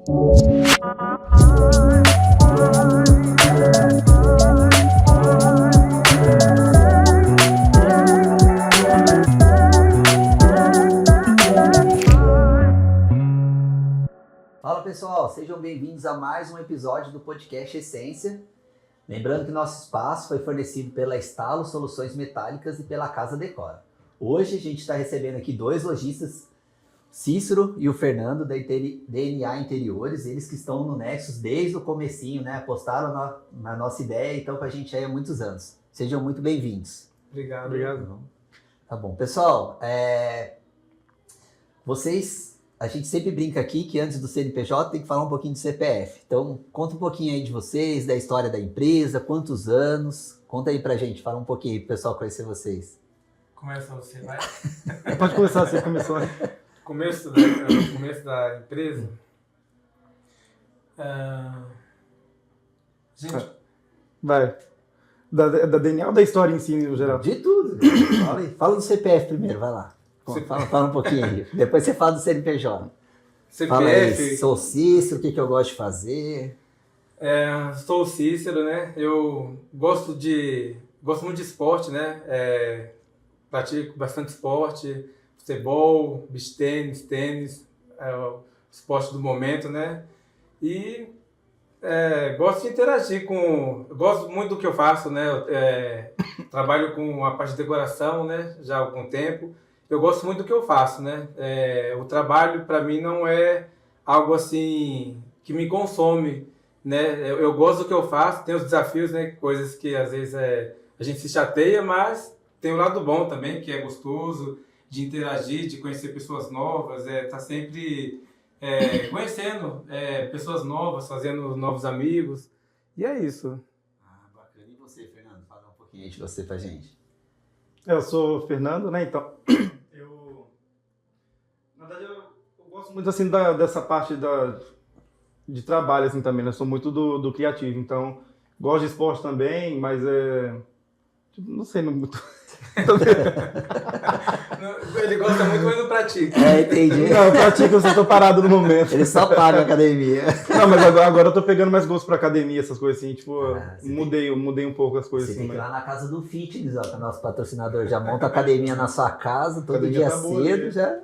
Fala pessoal, sejam bem-vindos a mais um episódio do podcast Essência. Lembrando que nosso espaço foi fornecido pela Estalo Soluções Metálicas e pela Casa Decora. Hoje a gente está recebendo aqui dois lojistas, Cícero e o Fernando da DNA Interiores, eles que estão no Nexus desde o comecinho, né? Apostaram na nossa ideia e estão com a gente aí há muitos anos. Sejam muito bem-vindos. Obrigado. Tá bom. Pessoal, a gente sempre brinca aqui que antes do CNPJ tem que falar um pouquinho do CPF. Então, conta um pouquinho aí de vocês, da história da empresa, quantos anos. Conta aí pra gente, fala um pouquinho aí pro pessoal conhecer vocês. Começa você, vai. Pode começar, você começou. Começo da empresa. Gente, Vai. Da DNA ou da história em si, no geral? De tudo. Fala do CPF primeiro, vai lá. Fala um pouquinho aí. Depois você fala do CNPJ. Fala aí, sou o Cícero, o que eu gosto de fazer? Sou o Cícero, né? Eu gosto muito de esporte, né? Pratico bastante esporte, futebol, beach tênis, o esporte do momento, né? E gosto de interagir gosto muito do que eu faço, né? Trabalho com a parte de decoração, né? Já há algum tempo. Eu gosto muito do que eu faço, né? O trabalho, para mim, não é algo assim que me consome, né? Eu gosto do que eu faço, tem os desafios, né? Coisas que às vezes a gente se chateia, mas tem o lado bom também, que é gostoso de interagir, de conhecer pessoas novas, tá sempre conhecendo pessoas novas, fazendo novos amigos. E é isso. Bacana. E você, Fernando? Fala um pouquinho aí de você pra gente. Eu sou o Fernando, né? Então, na verdade, eu gosto muito assim dessa parte de trabalho assim também, né? Eu sou muito do criativo, então gosto de esporte também, mas não sei muito. Ele gosta muito, mas não pratica. Entendi. Não, eu pratico, eu só tô parado no momento. Ele só paga a academia. Não, mas agora eu tô pegando mais gosto pra academia, essas coisas assim, tipo, eu mudei um pouco as coisas Você assim. tem que ir lá na casa do Fitness, ó, que é o nosso patrocinador já monta a academia na sua casa, todo Academia dia tá boa, cedo, né? já.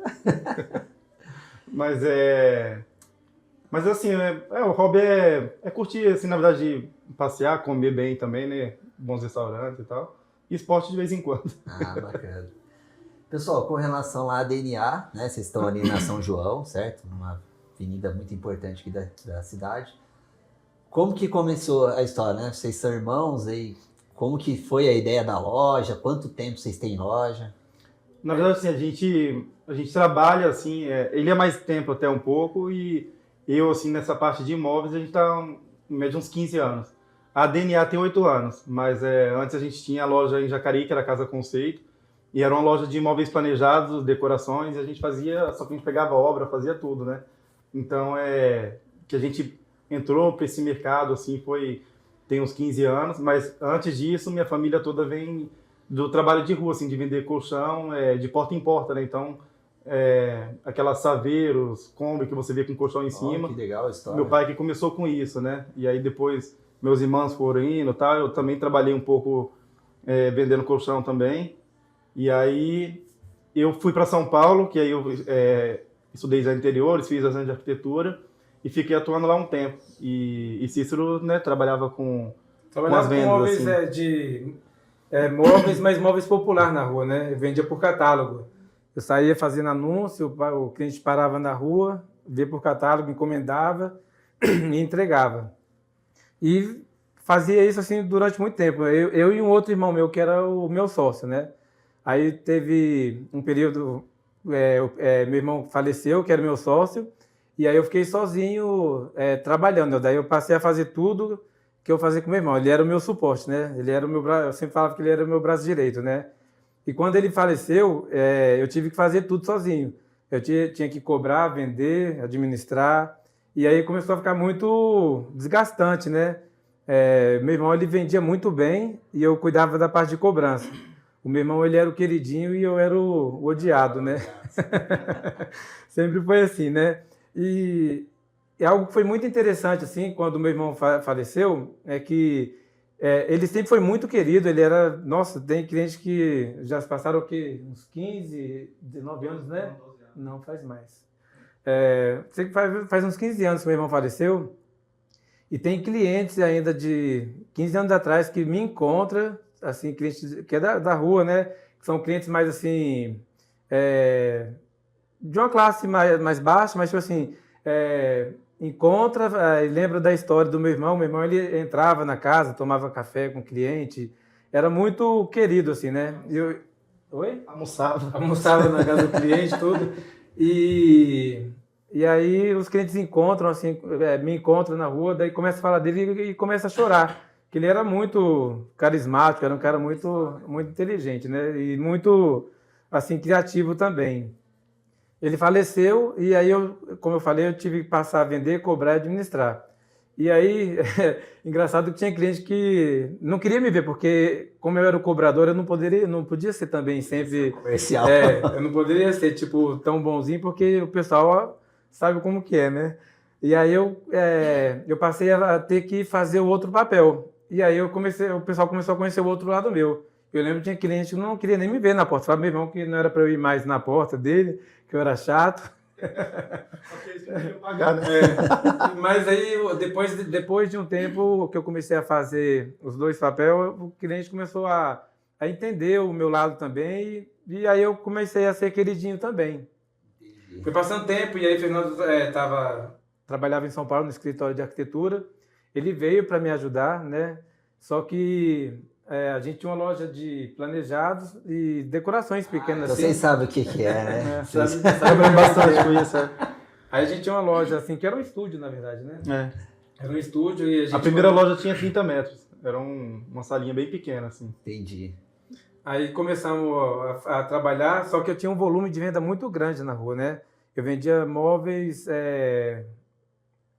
Mas assim, o hobby é curtir, assim, na verdade, passear, comer bem também, né? Bons restaurantes e tal. E esporte de vez em quando. Bacana. Pessoal, com relação lá à DNA, né? Vocês estão ali na São João, certo? Uma avenida muito importante aqui da cidade. Como que começou a história, né? Vocês são irmãos e como que foi a ideia da loja? Quanto tempo vocês têm loja? Na verdade, assim, a gente trabalha, assim, ele é mais tempo até um pouco e eu, assim, nessa parte de imóveis, a gente tá em média uns 15 anos. A DNA tem 8 anos, mas antes a gente tinha a loja em Jacareí, que era a Casa Conceito, e era uma loja de imóveis planejados, decorações, e a gente fazia, só que a gente pegava obra, fazia tudo, né? Então, que a gente entrou para esse mercado, assim, tem uns 15 anos, mas antes disso, minha família toda vem do trabalho de rua, assim, de vender colchão, de porta em porta, né? Então, aquelas saveiros, Kombi que você vê com colchão em cima. Que legal a história. Meu pai que começou com isso, né? E aí depois meus irmãos foram indo e tal. Eu também trabalhei um pouco vendendo colchão também. E aí eu fui para São Paulo, que aí eu estudei já interiores, fiz as anos de arquitetura e fiquei atuando lá um tempo. E Cícero, né, trabalhava com as vendas. Móveis, assim. Móveis, mas móveis popular na rua, né? Eu vendia por catálogo. Eu saía fazendo anúncio, o cliente parava na rua, via por catálogo, encomendava e entregava. E fazia isso assim durante muito tempo. Eu e um outro irmão meu, que era o meu sócio, né? Aí teve um período, meu irmão faleceu, que era meu sócio, e aí eu fiquei sozinho trabalhando. Daí eu passei a fazer tudo que eu fazia com meu irmão. Ele era o meu suporte, né? Ele era o meu braço, eu sempre falava que ele era o meu braço direito, né? E quando ele faleceu, eu tive que fazer tudo sozinho. Eu tinha que cobrar, vender, administrar. E aí começou a ficar muito desgastante, né? Meu irmão, ele vendia muito bem e eu cuidava da parte de cobrança. O meu irmão, ele era o queridinho e eu era o odiado, né? Sempre foi assim, né? E algo que foi muito interessante, assim, quando meu irmão faleceu, é que ele sempre foi muito querido, ele era... Nossa, tem clientes que já passaram o quê? Uns 15, 19 anos, né? Não, faz mais. Sei que faz uns 15 anos que meu irmão faleceu, e tem clientes ainda de 15 anos atrás que me encontram, assim, clientes que é da rua, né? Que são clientes mais, assim, de uma classe mais baixa, mas, tipo assim, encontra e lembra da história do meu irmão. Meu irmão, ele entrava na casa, tomava café com o cliente, era muito querido, assim, né? Oi? Almoçava na casa do cliente, tudo. E aí os clientes encontram, assim, me encontram na rua, daí começa a falar dele e começa a chorar. Que ele era muito carismático, era um cara muito, muito inteligente, né? E muito, assim, criativo também. Ele faleceu e aí, como eu falei, eu tive que passar a vender, cobrar e administrar. E aí, engraçado que tinha cliente que não queria me ver, porque como eu era o cobrador, eu não podia ser também sempre... Comercial. Eu não poderia ser, tipo, tão bonzinho, porque o pessoal sabe como que é, né? E aí eu passei a ter que fazer o outro papel. E aí o pessoal começou a conhecer o outro lado meu. Eu lembro que tinha cliente que não queria nem me ver na porta. Falava, meu irmão, que não era para eu ir mais na porta dele, que eu era chato. Porque eles não queriam pagar, né? Mas aí, depois de um tempo que eu comecei a fazer os dois papéis, o cliente começou a entender o meu lado também. E aí eu comecei a ser queridinho também. Foi passando tempo e aí Fernando trabalhava em São Paulo no escritório de arquitetura. Ele veio para me ajudar, né? Só que a gente tinha uma loja de planejados e decorações pequenas assim. Vocês sabem o que é, né? Sabe bastante com isso. Aí a gente tinha uma loja assim, que era um estúdio, na verdade, né? Era um estúdio e a primeira loja tinha 30 metros. Era uma salinha bem pequena, assim. Entendi. Aí começamos a trabalhar, só que eu tinha um volume de venda muito grande na rua, né? Eu vendia móveis,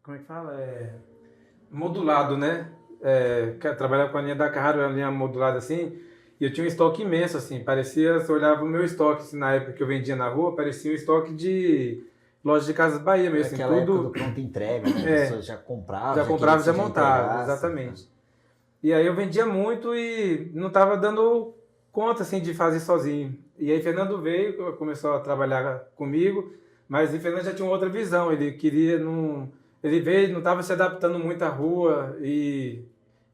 como é que fala? Modulado, né? Trabalhava com a linha da Carraro, a linha modulada assim, e eu tinha um estoque imenso, assim, parecia, você olhava o meu estoque, assim, na época que eu vendia na rua, parecia um estoque de loja de Casas Bahia mesmo, assim, Aquela tudo... época do pronto entrega, né? As pessoas já compravam. Já montava, exatamente. E aí eu vendia muito e não estava dando conta, assim, de fazer sozinho. E aí Fernando veio, começou a trabalhar comigo, mas o Fernando já tinha outra visão, ele queria, ele veio, não estava se adaptando muito à rua e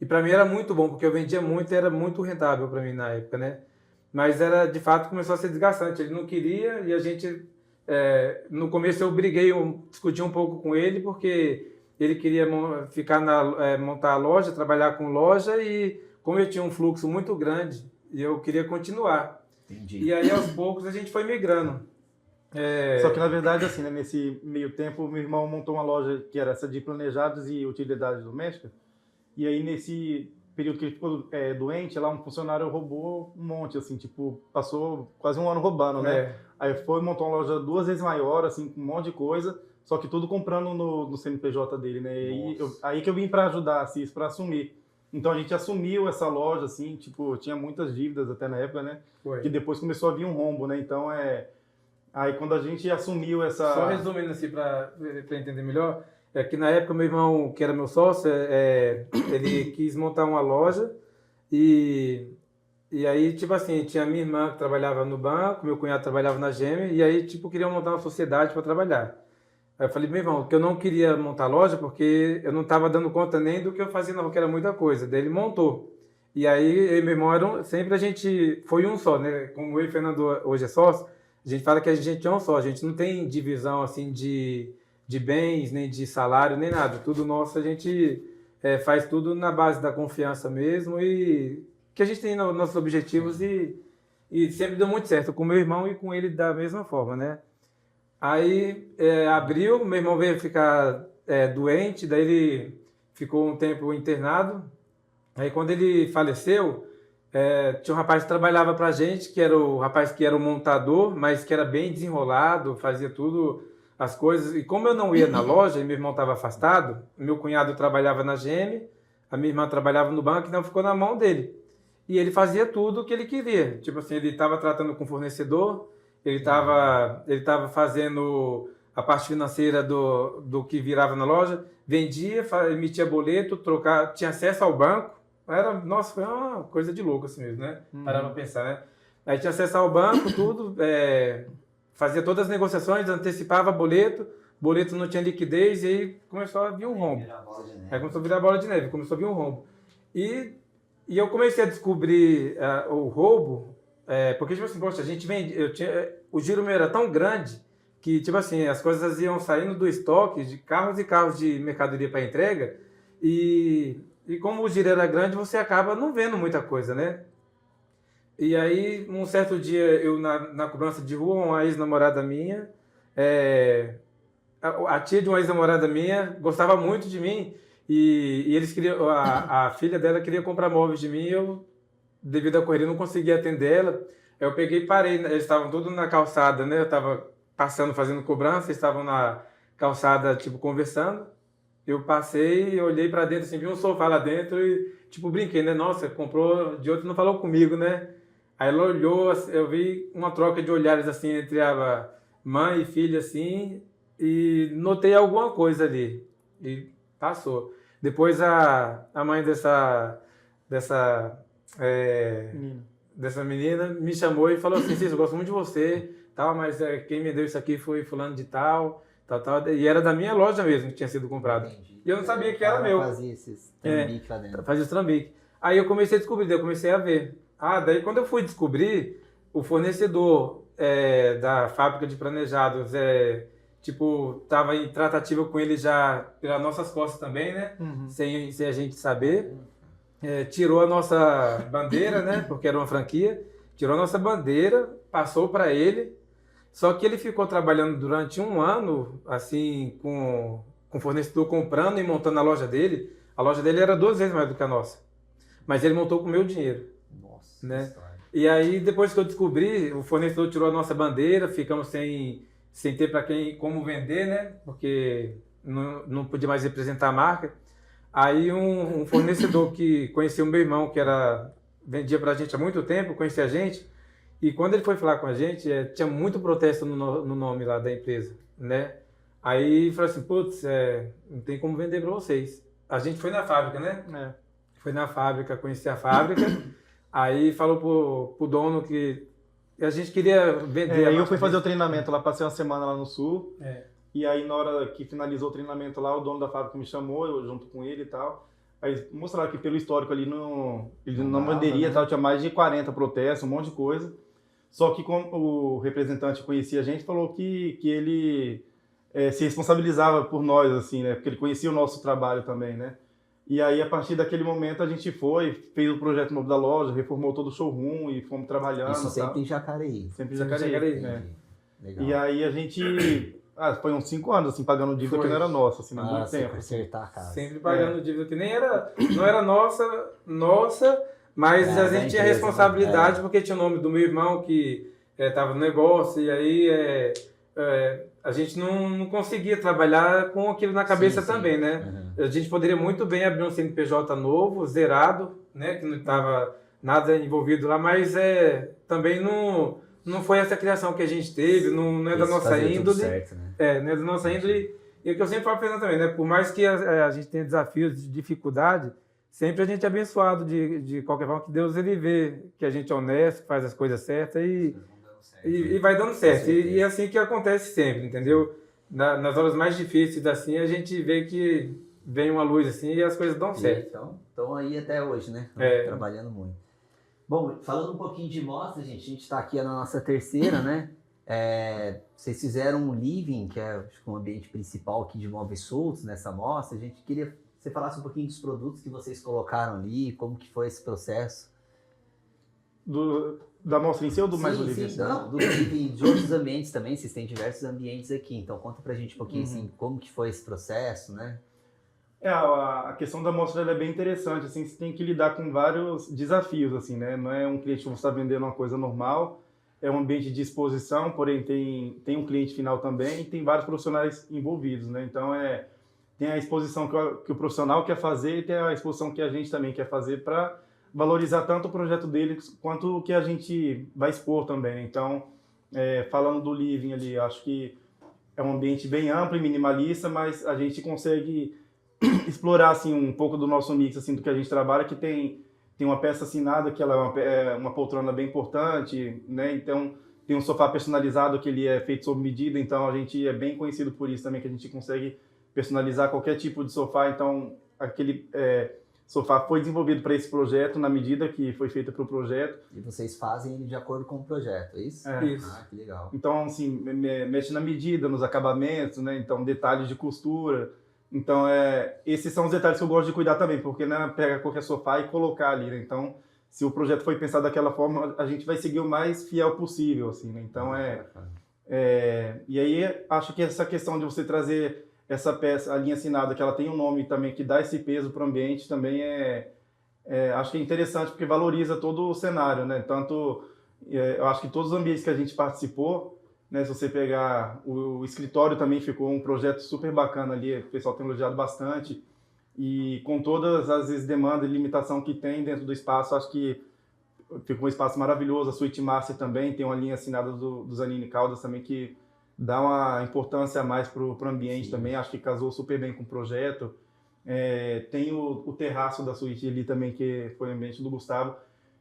para mim era muito bom, porque eu vendia muito e era muito rentável para mim na época, né? Mas de fato começou a ser desgastante, ele não queria e a gente, no começo eu discuti um pouco com ele, porque ele queria montar a loja, trabalhar com loja e como eu tinha um fluxo muito grande, eu queria continuar. Entendi. E aí aos poucos a gente foi migrando. Só que na verdade, assim, né, nesse meio tempo, meu irmão montou uma loja que era essa de planejados e utilidades domésticas. E aí nesse período que ele ficou doente, lá um funcionário roubou um monte, assim, tipo, passou quase um ano roubando, né? Aí montou uma loja 2 vezes maior, assim, com um monte de coisa, só que tudo comprando no CNPJ dele, né? E aí que eu vim para ajudar, assim, para assumir. Então a gente assumiu essa loja, assim, tipo, tinha muitas dívidas até na época, né? Que depois começou a vir um rombo, né? Então aí quando a gente assumiu essa... Só resumindo assim, para entender melhor, que na época meu irmão, que era meu sócio, ele quis montar uma loja e aí, tipo assim, tinha minha irmã que trabalhava no banco, meu cunhado trabalhava na Gêmea, e aí, tipo, queriam montar uma sociedade para trabalhar. Aí eu falei, meu irmão, que eu não queria montar loja porque eu não estava dando conta nem do que eu fazia na rua, que era muita coisa. Daí ele montou. E aí, eu e meu irmão, sempre a gente foi um só, né? Como eu e o Fernando hoje é sócio, a gente fala que a gente é um só, a gente não tem divisão assim de bens, nem de salário, nem nada. Tudo nosso, a gente faz tudo na base da confiança mesmo e que a gente tem nossos objetivos e sempre deu muito certo com meu irmão e com ele da mesma forma, né? Aí abriu, meu irmão veio ficar doente, daí ele ficou um tempo internado. Aí quando ele faleceu, tinha um rapaz que trabalhava pra gente, que era o rapaz que era o montador, mas que era bem desenrolado, fazia tudo, as coisas. E como eu não ia na loja e meu irmão estava afastado, meu cunhado trabalhava na GM, a minha irmã trabalhava no banco, então ficou na mão dele. E ele fazia tudo o que ele queria. Tipo assim, ele estava tratando com o fornecedor, ele estava fazendo a parte financeira do que virava na loja, vendia, emitia boleto, tinha acesso ao banco. Nossa, foi uma coisa de louco assim mesmo, né? Parava pra pensar, né? Aí tinha acesso ao banco, tudo, fazia todas as negociações, antecipava boleto não tinha liquidez e aí começou a vir um rombo. Aí começou a virar bola de neve, começou a vir um rombo. E eu comecei a descobrir o roubo, porque, tipo assim, poxa, a gente vende, o giro meu era tão grande que, tipo assim, as coisas iam saindo do estoque de carros e carros de mercadoria para entrega e como o giro era grande, você acaba não vendo muita coisa, né? E aí, um certo dia, eu na cobrança de rua, uma ex-namorada minha, a tia de uma ex-namorada minha gostava muito de mim e eles queriam, a filha dela queria comprar móveis de mim e eu, devido à correria, não conseguia atender ela. Eu peguei e parei, eles estavam todos na calçada, né? Eu estava passando, fazendo cobrança, eles estavam na calçada, tipo, conversando. Eu passei, olhei para dentro, assim, vi um sofá lá dentro e, tipo, brinquei, né? Nossa, comprou de outro, não falou comigo, né? Aí ela olhou, eu vi uma troca de olhares, assim, entre a mãe e filha, assim, e notei alguma coisa ali. E passou. Depois a mãe dessa menina me chamou e falou assim, Cícero, eu gosto muito de você, tal, mas quem me deu isso aqui foi fulano de tal, e era da minha loja mesmo que tinha sido comprado. Entendi. E eu não sabia que era meu. Fazia esses trambiques lá dentro. Fazia os trambiques. Aí eu comecei a descobrir, daí eu comecei a ver. Daí quando eu fui descobrir, o fornecedor da fábrica de planejados, tipo, tava em tratativa com ele já pelas nossas costas também, né? Sem a gente saber. Tirou a nossa bandeira, né? Porque era uma franquia. Tirou a nossa bandeira, passou para ele. Só que ele ficou trabalhando durante um ano, assim, com o fornecedor comprando e montando a loja dele. A loja dele era 2 vezes mais do que a nossa. Mas ele montou com o meu dinheiro. Nossa, né? E aí, depois que eu descobri, o fornecedor tirou a nossa bandeira, ficamos sem ter para como vender, né? Porque não podia mais representar a marca. Aí um fornecedor que conhecia o meu irmão, que vendia para a gente há muito tempo, conhecia a gente, e quando ele foi falar com a gente, tinha muito protesto no nome lá da empresa, né? Aí falou assim, putz, não tem como vender para vocês. A gente foi na fábrica, né? Foi na fábrica, conheci a fábrica, aí falou pro dono que a gente queria vender. Aí eu fui fazer o treinamento lá, passei uma semana lá no Sul, e aí na hora que finalizou o treinamento lá, o dono da fábrica me chamou, eu junto com ele e tal. Aí mostraram que pelo histórico ali ele não venderia, né? Tal, tinha mais de 40 protestos, um monte de coisa. Só que como o representante conhecia a gente, falou que ele se responsabilizava por nós, assim, né? Porque ele conhecia o nosso trabalho também, né? E aí, a partir daquele momento, a gente fez o projeto novo da loja, reformou todo o showroom e fomos trabalhando. Isso sempre em Jacareí. Sempre em Jacareí, né? Legal. E aí, a gente... foi uns 5 anos, assim, pagando dívida que não era nossa, assim, muito tempo. Consertar a casa. Sempre pagando dívida que não era nossa, mas a gente tinha responsabilidade porque tinha o nome do meu irmão que estava no negócio e aí a gente não conseguia trabalhar com aquilo na cabeça também, né? A gente poderia muito bem abrir um CNPJ novo, zerado, né? Que não estava nada envolvido lá, mas também não foi essa criação que a gente teve, não é da nossa índole. Certo, né? Não é da nossa índole. E o que eu sempre falo para também, né? Por mais que a gente tenha desafios de dificuldade, sempre a gente é abençoado de qualquer forma, que Deus ele vê que a gente é honesto, faz as coisas certas e vai dando certo. E é assim que acontece sempre, entendeu? Nas horas mais difíceis, assim, a gente vê que vem uma luz assim e as coisas dão certo. Então aí até hoje, né? Trabalhando muito. Bom, falando um pouquinho de mostra, gente, a gente está aqui na nossa terceira, né? Vocês fizeram um living, que é acho que um ambiente principal aqui de móveis soltos nessa mostra. A gente queria que você falasse um pouquinho dos produtos que vocês colocaram ali, como que foi esse processo. Da mostra em si ou do mais do living? Sim, do living, de outros ambientes também, vocês têm diversos ambientes aqui, então conta pra gente um pouquinho assim, como que foi esse processo, né? A questão da mostra ela é bem interessante, assim, você tem que lidar com vários desafios, assim, né? Não é um cliente que você está vendendo uma coisa normal, é um ambiente de exposição, porém tem um cliente final também e tem vários profissionais envolvidos, né? Então, tem a exposição que o profissional quer fazer e tem a exposição que a gente também quer fazer para valorizar tanto o projeto dele quanto o que a gente vai expor também. Então, falando do living ali, acho que é um ambiente bem amplo e minimalista, mas a gente consegue explorar assim um pouco do nosso mix, assim, do que a gente trabalha, que tem uma peça assinada que ela é uma poltrona bem importante, né? Então tem um sofá personalizado que ele é feito sob medida, então a gente é bem conhecido por isso também, que a gente consegue personalizar qualquer tipo de sofá. Então aquele sofá foi desenvolvido para esse projeto, na medida que foi feita para o projeto. E vocês fazem ele de acordo com o projeto, é isso? Isso. Ah, que legal. Então, assim, mexe na medida, nos acabamentos, né? Então, detalhes de costura. Então, esses são os detalhes que eu gosto de cuidar também, porque não é pegar qualquer sofá e colocar ali, né? Então, se o projeto foi pensado daquela forma, a gente vai seguir o mais fiel possível, assim, né? Então, e aí, acho que essa questão de você trazer essa peça, a linha assinada, que ela tem um nome também que dá esse peso para o ambiente, também acho que é interessante, porque valoriza todo o cenário, né? Tanto, eu acho que todos os ambientes que a gente participou, né, se você pegar o escritório também ficou um projeto super bacana ali, o pessoal tem elogiado bastante, e com todas as vezes, demandas e limitação que tem dentro do espaço, acho que ficou um espaço maravilhoso. A Suíte Master também tem uma linha assinada do Zanini Caldas também, que dá uma importância a mais para o ambiente. Sim. Também, acho que casou super bem com o projeto. Tem o terraço da suíte ali também, que foi o ambiente do Gustavo,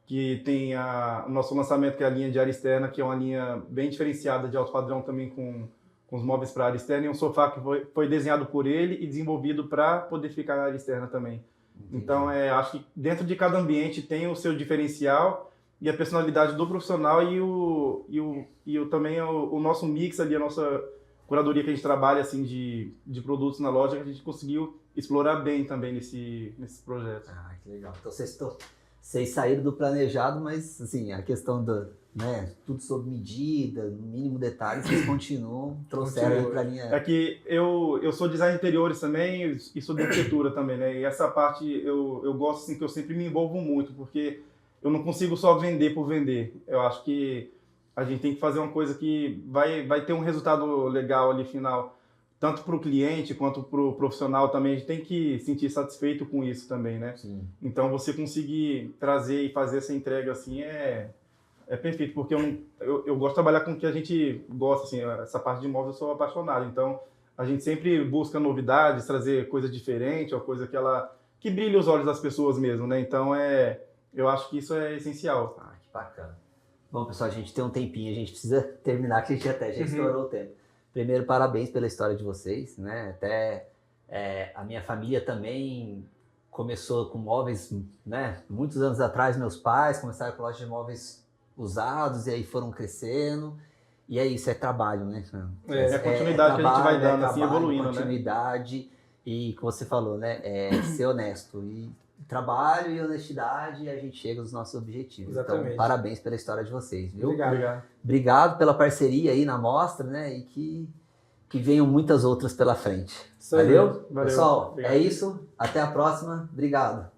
que tem o nosso lançamento, que é a linha de área externa, que é uma linha bem diferenciada, de alto padrão também, com os móveis para área externa, e um sofá que foi desenhado por ele e desenvolvido para poder ficar na área externa também. Entendi. Então, acho que dentro de cada ambiente tem o seu diferencial e a personalidade do profissional e também o nosso mix ali, a nossa curadoria que a gente trabalha assim, de produtos na loja, que a gente conseguiu explorar bem também nesse projeto. Ah, que legal. Então, vocês saíram do planejado, mas assim, a questão né, tudo sob medida, no mínimo detalhe, vocês trouxeram para a linha... É que eu sou design de interiores também e sou de arquitetura também, né? E essa parte eu gosto, assim, que eu sempre me envolvo muito, porque eu não consigo só vender por vender. Eu acho que a gente tem que fazer uma coisa que vai ter um resultado legal ali final, tanto para o cliente quanto para o profissional também. A gente tem que sentir satisfeito com isso também, né? Sim. Então, você conseguir trazer e fazer essa entrega assim é perfeito, porque eu gosto de trabalhar com o que a gente gosta, assim, essa parte de imóveis eu sou apaixonado, então a gente sempre busca novidades, trazer coisa diferente, uma coisa que brilhe os olhos das pessoas mesmo, né? Então, eu acho que isso é essencial. Ah, que bacana. Bom, pessoal, a gente tem um tempinho, a gente precisa terminar, que a gente até já estourou o tempo. Primeiro, parabéns pela história de vocês, né? Até a minha família também começou com móveis, né? Muitos anos atrás, meus pais começaram com loja de móveis usados e aí foram crescendo. E é isso, é trabalho, né? É a continuidade que a gente vai dando, assim, evoluindo, continuidade, né? E como você falou, né? Ser honesto. E trabalho e honestidade, a gente chega aos nossos objetivos. Exatamente. Então, parabéns pela história de vocês, viu? Obrigado pela parceria aí na mostra, né? E que venham muitas outras pela frente. Valeu? Pessoal, obrigado. É isso. Até a próxima. Obrigado.